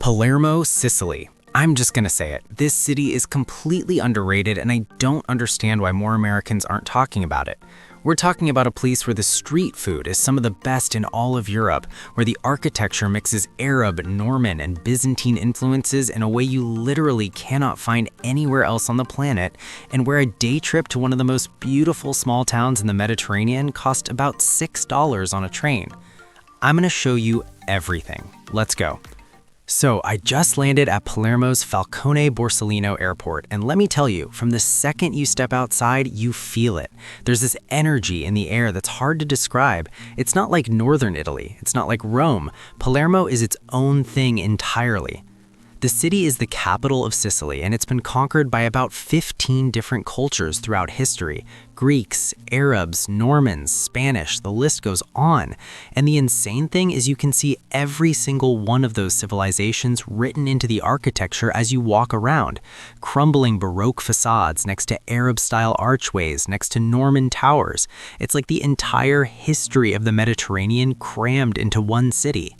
Palermo, Sicily. I'm just gonna say it. This city is completely underrated, and I don't understand why more Americans aren't talking about it. We're talking about a place where the street food is some of the best in all of Europe, where the architecture mixes Arab, Norman, and Byzantine influences in a way you literally cannot find anywhere else on the planet, and where a day trip to one of the most beautiful small towns in the Mediterranean cost about $6 on a train. I'm gonna show you everything. Let's go. So I just landed at Palermo's Falcone Borsellino Airport, and let me tell you, from the second you step outside, you feel it. There's this energy in the air that's hard to describe. It's not like northern Italy. It's not like Rome. Palermo is its own thing entirely. The city is the capital of Sicily, and it's been conquered by about 15 different cultures throughout history. Greeks, Arabs, Normans, Spanish, the list goes on. And the insane thing is you can see every single one of those civilizations written into the architecture as you walk around. Crumbling Baroque facades next to Arab-style archways, next to Norman towers. It's like the entire history of the Mediterranean crammed into one city.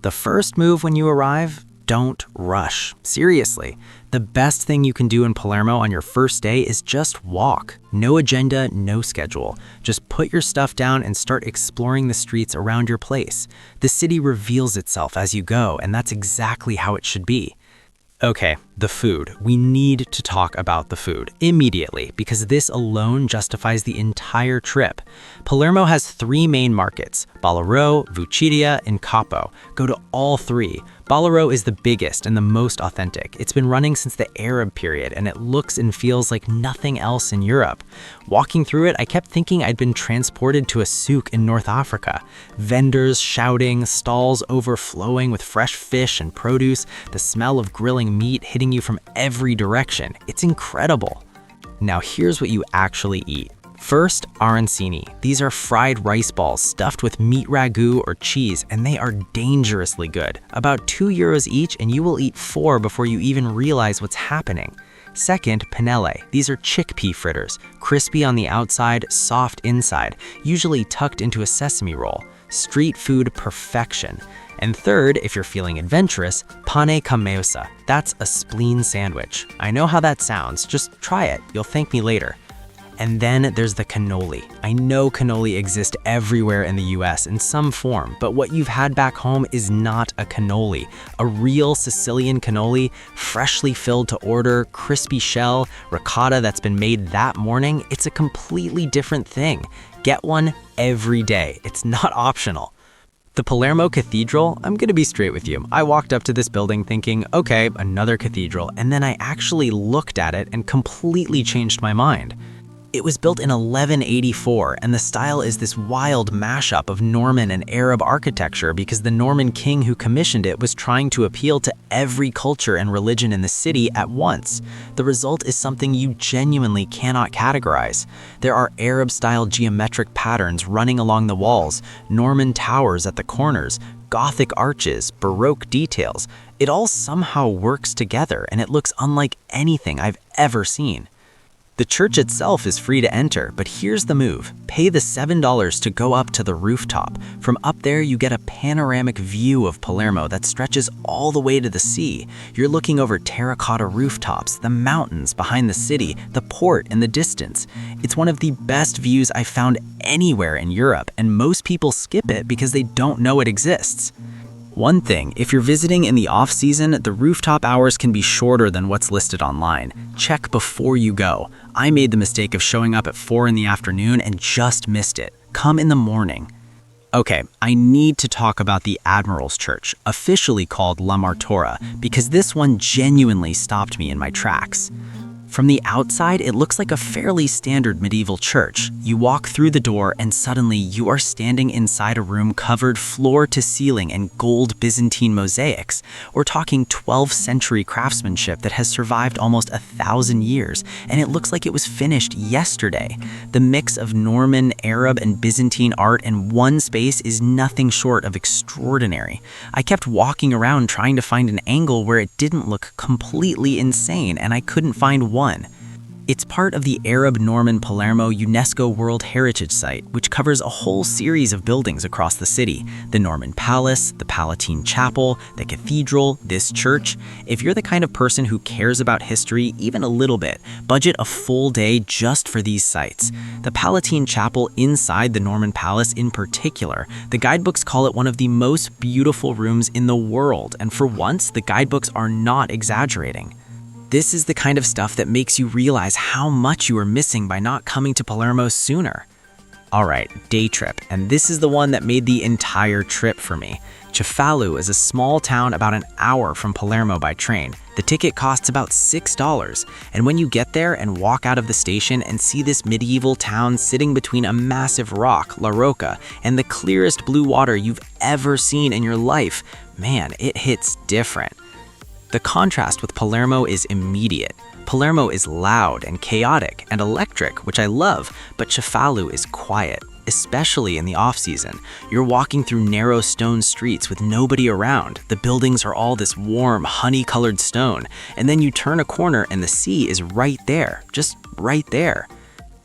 The first move when you arrive? Don't rush. Seriously, the best thing you can do in Palermo on your first day is just walk. No agenda, no schedule. Just put your stuff down and start exploring the streets around your place. The city reveals itself as you go, and that's exactly how it should be. Okay, the food. We need to talk about the food immediately because this alone justifies the entire trip. Palermo has 3 main markets, Ballarò, Vucciria, and Capo. Go to all 3. Ballarò is the biggest and the most authentic. It's been running since the Arab period, and it looks and feels like nothing else in Europe. Walking through it, I kept thinking I'd been transported to a souk in North Africa. Vendors shouting, stalls overflowing with fresh fish and produce, the smell of grilling meat hitting you from every direction. It's incredible. Now here's what you actually eat. First, arancini. These are fried rice balls stuffed with meat ragu or cheese, and they are dangerously good. About €2 each, and you will eat 4 before you even realize what's happening. Second, pennelle. These are chickpea fritters, crispy on the outside, soft inside, usually tucked into a sesame roll. Street food perfection. And third, if you're feeling adventurous, pane cammeosa. That's a spleen sandwich. I know how that sounds, just try it, you'll thank me later. And then there's the cannoli. I know cannoli exists everywhere in the US in some form, but what you've had back home is not a cannoli. A real Sicilian cannoli, freshly filled to order, crispy shell, ricotta that's been made that morning, it's a completely different thing. Get one every day. It's not optional. The Palermo Cathedral, I'm gonna be straight with you. I walked up to this building thinking, okay, another cathedral, and then I actually looked at it and completely changed my mind. It was built in 1184, and the style is this wild mashup of Norman and Arab architecture because the Norman king who commissioned it was trying to appeal to every culture and religion in the city at once. The result is something you genuinely cannot categorize. There are Arab-style geometric patterns running along the walls, Norman towers at the corners, Gothic arches, Baroque details. It all somehow works together, and it looks unlike anything I've ever seen. The church itself is free to enter, but here's the move. Pay the $7 to go up to the rooftop. From up there, you get a panoramic view of Palermo that stretches all the way to the sea. You're looking over terracotta rooftops, the mountains behind the city, the port in the distance. It's one of the best views I've found anywhere in Europe, and most people skip it because they don't know it exists. One thing, if you're visiting in the off-season, the rooftop hours can be shorter than what's listed online. Check before you go. I made the mistake of showing up at 4 in the afternoon and just missed it. Come in the morning. Okay, I need to talk about the Admiral's Church, officially called La Martora, because this one genuinely stopped me in my tracks. From the outside, it looks like a fairly standard medieval church. You walk through the door and suddenly you are standing inside a room covered floor to ceiling in gold Byzantine mosaics. We're talking 12th century craftsmanship that has survived almost 1,000 years, and it looks like it was finished yesterday. The mix of Norman, Arab, and Byzantine art in one space is nothing short of extraordinary. I kept walking around trying to find an angle where it didn't look completely insane, and I couldn't find one. It's part of the Arab-Norman Palermo UNESCO World Heritage Site, which covers a whole series of buildings across the city. The Norman Palace, the Palatine Chapel, the Cathedral, this church. If you're the kind of person who cares about history even a little bit, budget a full day just for these sites. The Palatine Chapel inside the Norman Palace in particular, the guidebooks call it one of the most beautiful rooms in the world, and for once, the guidebooks are not exaggerating. This is the kind of stuff that makes you realize how much you are missing by not coming to Palermo sooner. Alright, day trip, and this is the one that made the entire trip for me. Cefalù is a small town about an hour from Palermo by train. The ticket costs about $6, and when you get there and walk out of the station and see this medieval town sitting between a massive rock, La Rocca, and the clearest blue water you've ever seen in your life, man, it hits different. The contrast with Palermo is immediate. Palermo is loud and chaotic and electric, which I love, but Cefalù is quiet, especially in the off-season. You're walking through narrow stone streets with nobody around. The buildings are all this warm, honey-colored stone, and then you turn a corner and the sea is right there, just right there.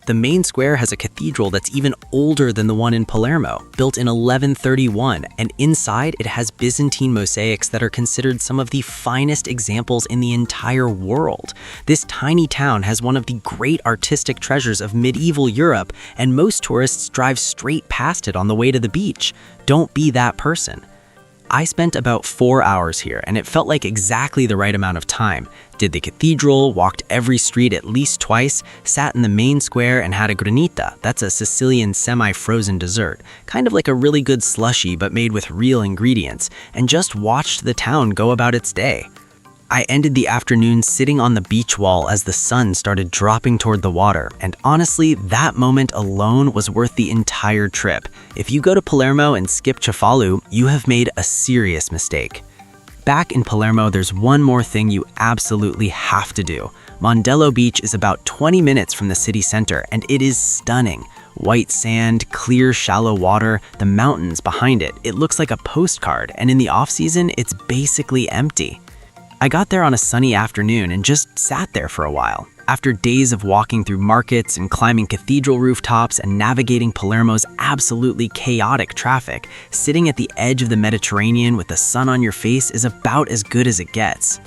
The main square has a cathedral that's even older than the one in Palermo, built in 1131, and inside it has Byzantine mosaics that are considered some of the finest examples in the entire world. This tiny town has one of the great artistic treasures of medieval Europe, and most tourists drive straight past it on the way to the beach. Don't be that person. I spent about 4 hours here, and it felt like exactly the right amount of time. Did the cathedral, walked every street at least twice, sat in the main square and had a granita, that's a Sicilian semi-frozen dessert, kind of like a really good slushie but made with real ingredients, and just watched the town go about its day. I ended the afternoon sitting on the beach wall as the sun started dropping toward the water, and honestly, that moment alone was worth the entire trip. If you go to Palermo and skip Cefalù, you have made a serious mistake. Back in Palermo, there's one more thing you absolutely have to do. Mondello Beach is about 20 minutes from the city center, and it is stunning. White sand, clear, shallow water, the mountains behind it. It looks like a postcard, and in the off-season, it's basically empty. I got there on a sunny afternoon and just sat there for a while. After days of walking through markets and climbing cathedral rooftops and navigating Palermo's absolutely chaotic traffic, sitting at the edge of the Mediterranean with the sun on your face is about as good as it gets.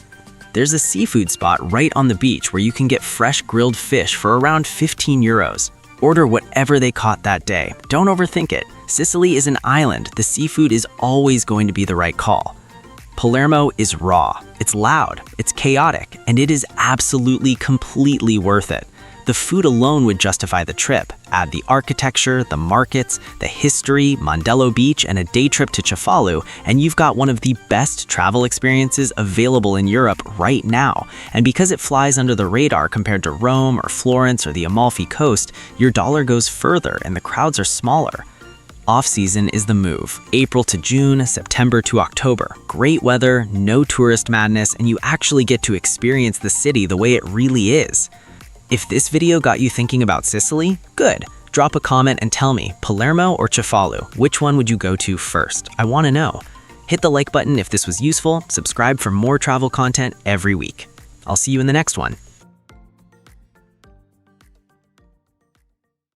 There's a seafood spot right on the beach where you can get fresh grilled fish for around 15 euros. Order whatever they caught that day. Don't overthink it. Sicily is an island. The seafood is always going to be the right call. Palermo is raw, it's loud, it's chaotic, and it is absolutely completely worth it. The food alone would justify the trip. Add the architecture, the markets, the history, Mondello Beach, and a day trip to Cefalù, and you've got one of the best travel experiences available in Europe right now. And because it flies under the radar compared to Rome or Florence or the Amalfi Coast, your dollar goes further and the crowds are smaller. Off-season is the move. April to June, September to October. Great weather, no tourist madness, and you actually get to experience the city the way it really is. If this video got you thinking about Sicily, good. Drop a comment and tell me, Palermo or Cefalù, which one would you go to first? I want to know. Hit the like button if this was useful, subscribe for more travel content every week. I'll see you in the next one.